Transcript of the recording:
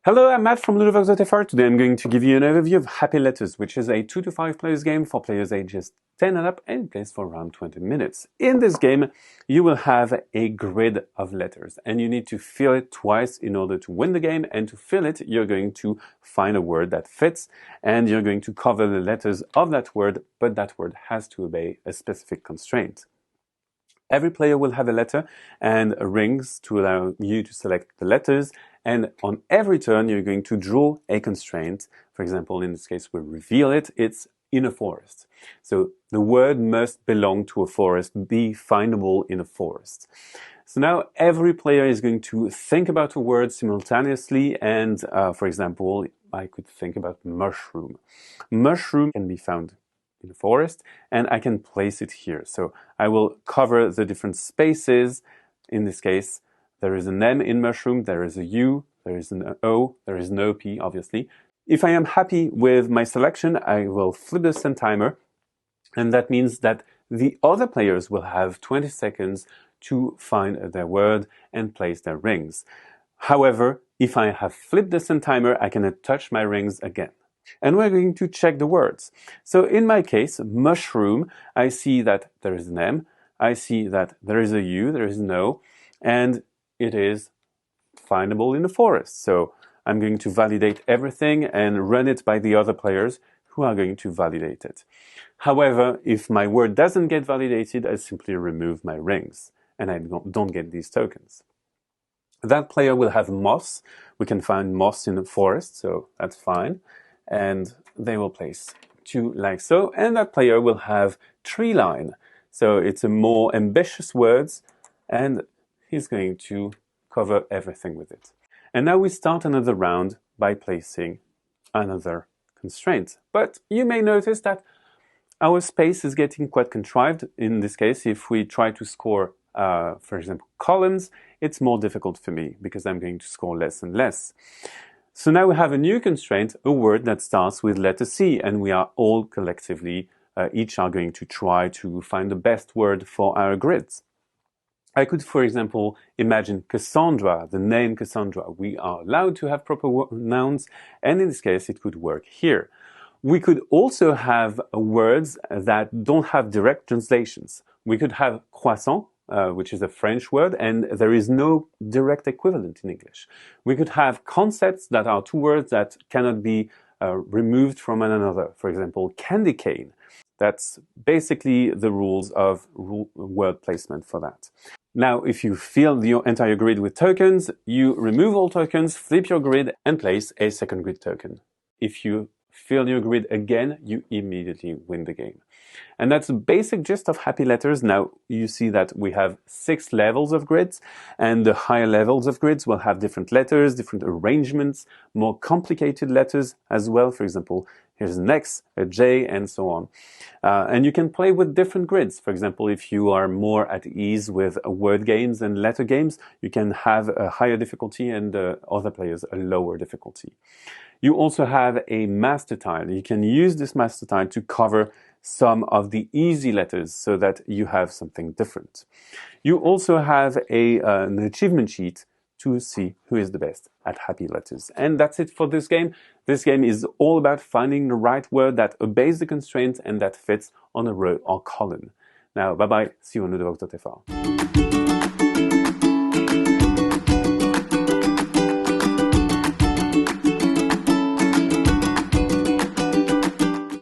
Hello, I'm Matt from Ludochrono. Today I'm going to give you an overview of Happy Letters, which is a 2 to 5 players game for players ages 10 and up and plays for around 20 minutes. In this game, you will have a grid of letters and you need to fill it twice in order to win the game, and to fill it, you're going to find a word that fits and you're going to cover the letters of that word, but that word has to obey a specific constraint. Every player will have a letter and rings to allow you to select the letters, and on every turn you're going to draw a constraint. For example, in this case we reveal it, it's in a forest. So the word must belong to a forest, be findable in a forest. So now every player is going to think about a word simultaneously, and for example, I could think about mushroom. Mushroom can be found in the forest, and I can place it here. So I will cover the different spaces. In this case, there is an M in mushroom, there is a U, there is an O, there is no P, obviously. If I am happy with my selection, I will flip the send timer, and that means that the other players will have 20 seconds to find their word and place their rings. However, if I have flipped the send timer, I cannot touch my rings again. And we're going to check the words. So in my case, mushroom, I see that there is an M, I see that there is a U, there is an O, and it is findable in the forest. So I'm going to validate everything and run it by the other players who are going to validate it. However, if my word doesn't get validated, I simply remove my rings and I don't get these tokens. That player will have moss. We can find moss in the forest, so that's fine. And they will place 2 like so, and that player will have tree line. So it's a more ambitious words, and he's going to cover everything with it. And now we start another round by placing another constraint. But you may notice that our space is getting quite contrived. In this case, if we try to score, for example, columns, it's more difficult for me because I'm going to score less and less. So now we have a new constraint, a word that starts with letter C, and we are all collectively, each are going to try to find the best word for our grids. I could, for example, imagine Cassandra, the name Cassandra. We are allowed to have proper nouns, and in this case it could work here. We could also have words that don't have direct translations. We could have croissant, which is a French word, and there is no direct equivalent in English. We could have concepts that are 2 words that cannot be removed from one another. For example, candy cane. That's basically the rules of word placement for that. Now, if you fill your entire grid with tokens, you remove all tokens, flip your grid, and place a second grid token. If you fill your grid again, you immediately win the game. And that's the basic gist of Happy Letters. Now you see that we have 6 levels of grids, and the higher levels of grids will have different letters, different arrangements, more complicated letters as well. For example, here's an X, a J, and so on. And you can play with different grids. For example, if you are more at ease with word games and letter games, you can have a higher difficulty and other players a lower difficulty. You also have a master tile. You can use this master tile to cover some of the easy letters so that you have something different. You also have an achievement sheet to see who is the best at Happy Letters. And that's it for this game. This game is all about finding the right word that obeys the constraint and that fits on a row or column. Now, bye-bye. See you on Ludo.fr.